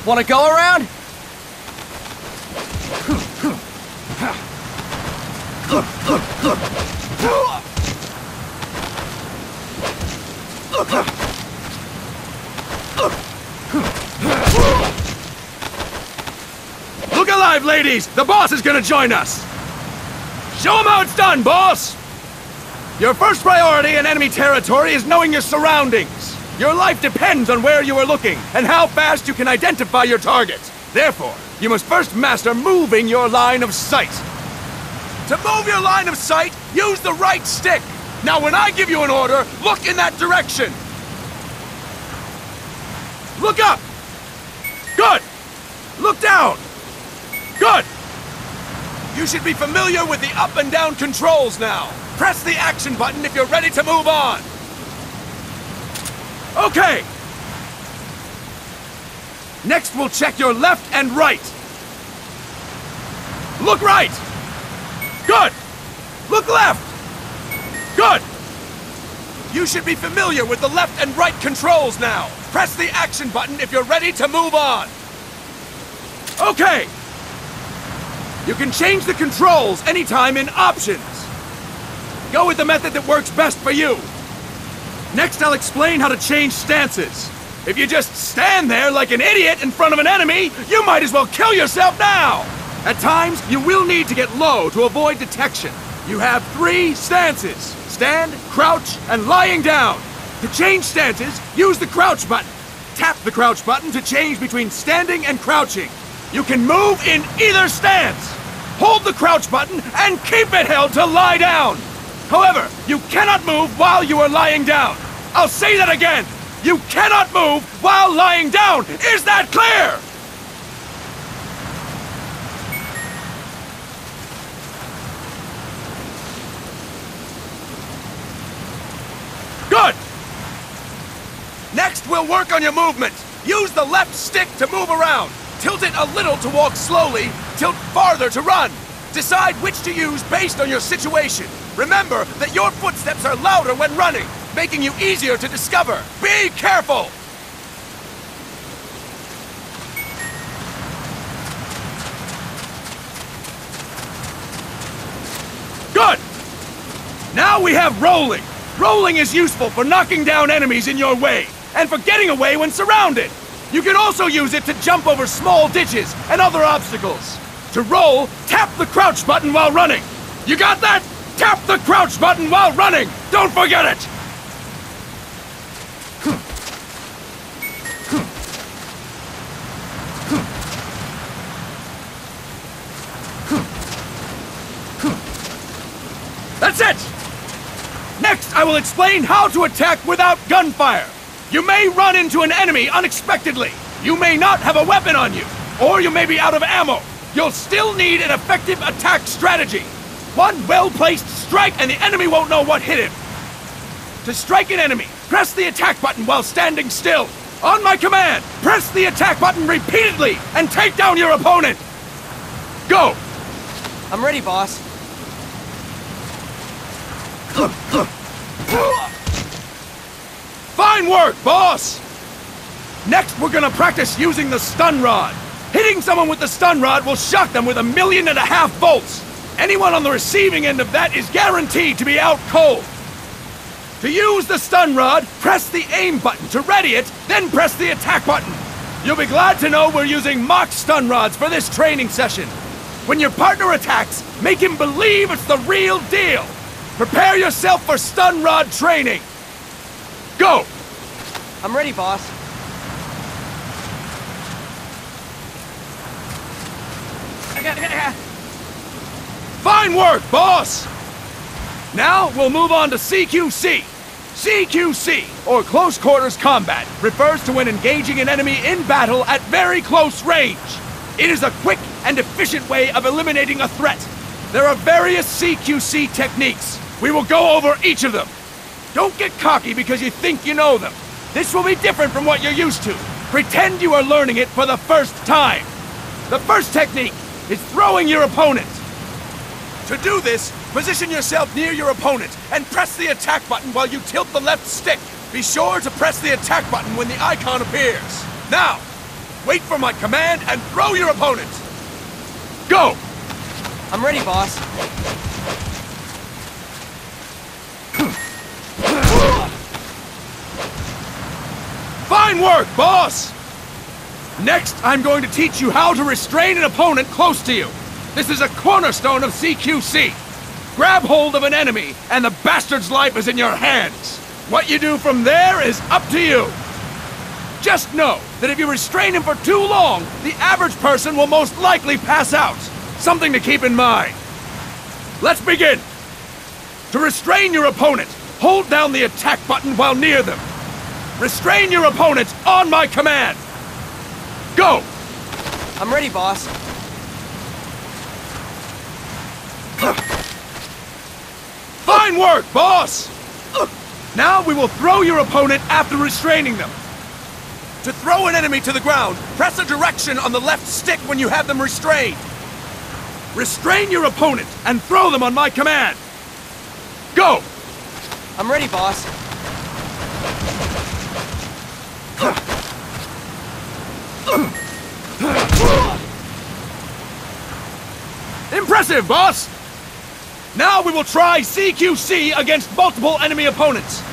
Want to go around? Look alive, ladies! The boss is gonna join us! Show him how it's done, boss! Your first priority in enemy territory is knowing your surroundings. Your life depends on where you are looking and how fast you can identify your target. Therefore, you must first master moving your line of sight. To move your line of sight, use the right stick. Now when I give you an order, look in that direction. Look up! Good! Look down! Good! You should be familiar with the up and down controls now. Press the action button if you're ready to move on. Okay! Next we'll check your left and right. Look right! Good! Look left! Good! You should be familiar with the left and right controls now. Press the action button if you're ready to move on. Okay! You can change the controls anytime in Options. Go with the method that works best for you. Next, I'll explain how to change stances. If you just stand there like an idiot in front of an enemy, you might as well kill yourself now! At times, you will need to get low to avoid detection. You have 3 stances: stand, crouch, and lying down. To change stances, use the crouch button. Tap the crouch button to change between standing and crouching. You can move in either stance. Hold the crouch button and keep it held to lie down. However, you cannot move while you are lying down. I'll say that again. You cannot move while lying down. Is that clear? Good. Next, we'll work on your movement. Use the left stick to move around. Tilt it a little to walk slowly, tilt farther to run. Decide which to use based on your situation. Remember that your footsteps are louder when running, making you easier to discover. Be careful! Good! Now we have rolling. Rolling is useful for knocking down enemies in your way, and for getting away when surrounded. You can also use it to jump over small ditches and other obstacles. To roll, tap the crouch button while running. You got that? Tap the crouch button while running! Don't forget it! That's it! Next, I will explain how to attack without gunfire. You may run into an enemy unexpectedly. You may not have a weapon on you, or you may be out of ammo. You'll still need an effective attack strategy. One well-placed strike and the enemy won't know what hit him. To strike an enemy, press the attack button while standing still. On my command, press the attack button repeatedly and take down your opponent. Go! I'm ready, boss. Fine work, boss! Next, we're gonna practice using the stun rod. Hitting someone with the stun rod will shock them with 1.5 million volts. Anyone on the receiving end of that is guaranteed to be out cold. To use the stun rod, press the aim button to ready it, then press the attack button. You'll be glad to know we're using mock stun rods for this training session. When your partner attacks, make him believe it's the real deal. Prepare yourself for stun rod training. Go! I'm ready, boss. Fine work, boss! Now, we'll move on to CQC. CQC, or Close Quarters Combat, refers to when engaging an enemy in battle at very close range. It is a quick and efficient way of eliminating a threat. There are various CQC techniques. We will go over each of them. Don't get cocky because you think you know them. This will be different from what you're used to. Pretend you are learning it for the first time. The first technique is throwing your opponent. To do this, position yourself near your opponent and press the attack button while you tilt the left stick. Be sure to press the attack button when the icon appears. Now, Wait for my command and throw your opponent! Go! I'm ready, boss. Fine work, boss! Next, I'm going to teach you how to restrain an opponent close to you. This is a cornerstone of CQC. Grab hold of an enemy, and the bastard's life is in your hands. What you do from there is up to you. Just know that if you restrain him for too long, the average person will most likely pass out. Something to keep in mind. Let's begin. To restrain your opponent, hold down the attack button while near them. Restrain your opponent on my command. Go! I'm ready, boss. Fine work, boss! Now we will throw your opponent after restraining them. To throw an enemy to the ground, press a direction on the left stick when you have them restrained. Restrain your opponent and throw them on my command. Go! I'm ready, boss. Impressive, boss! Now we will try CQC against multiple enemy opponents.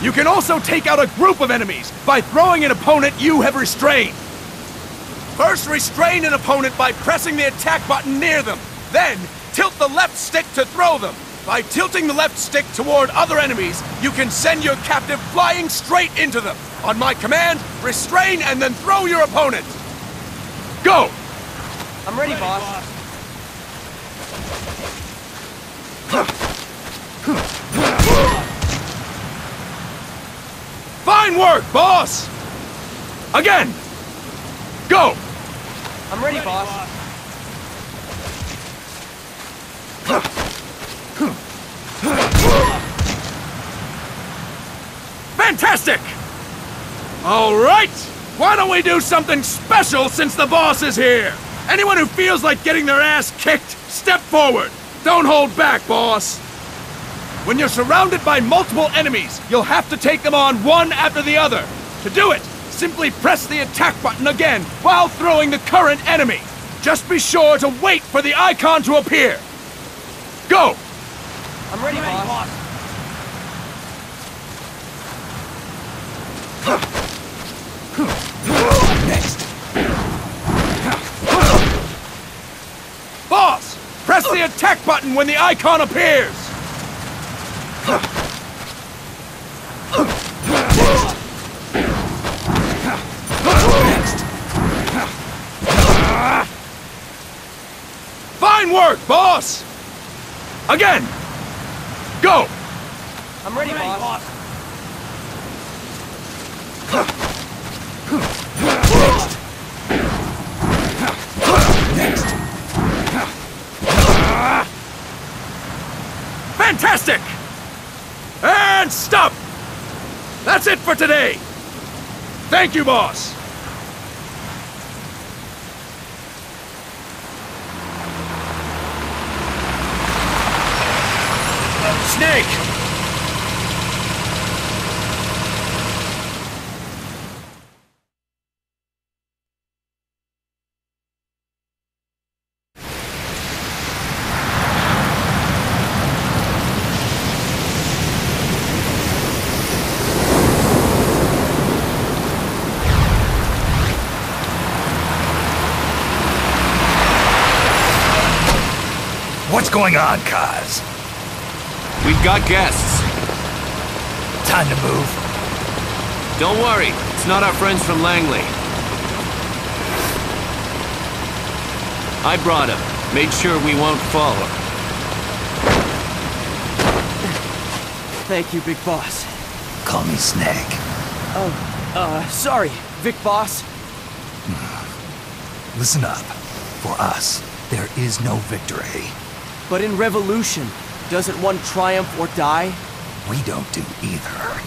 You can also take out a group of enemies by throwing an opponent you have restrained. First, restrain an opponent by pressing the attack button near them. Then, tilt the left stick to throw them. By tilting the left stick toward other enemies, you can send your captive flying straight into them. On my command, restrain and then throw your opponent. Go! I'm ready, boss. Fine work, boss! Again! Go! I'm ready, boss. Fantastic! All right! Why don't we do something special since the boss is here? Anyone who feels like getting their ass kicked, step forward. Don't hold back, boss. When you're surrounded by multiple enemies, you'll have to take them on one after the other. To do it, simply press the attack button again while throwing the current enemy. Just be sure to wait for the icon to appear. Go! I'm ready, boss. Next. Boss! Press the attack button when the icon appears! Next. Fine work, boss! Again! Go! I'm ready, boss. Next. Fantastic! And stop! That's it for today! Thank you, boss! Snake! What's going on, Kaz? We've got guests. Time to move. Don't worry, it's not our friends from Langley. I brought them. Made sure we won't fall. Thank you, Big Boss. Call me Snake. Sorry, Vic Boss. Listen up. For us, there is no victory. But in Revolution, doesn't one triumph or die? We don't do either.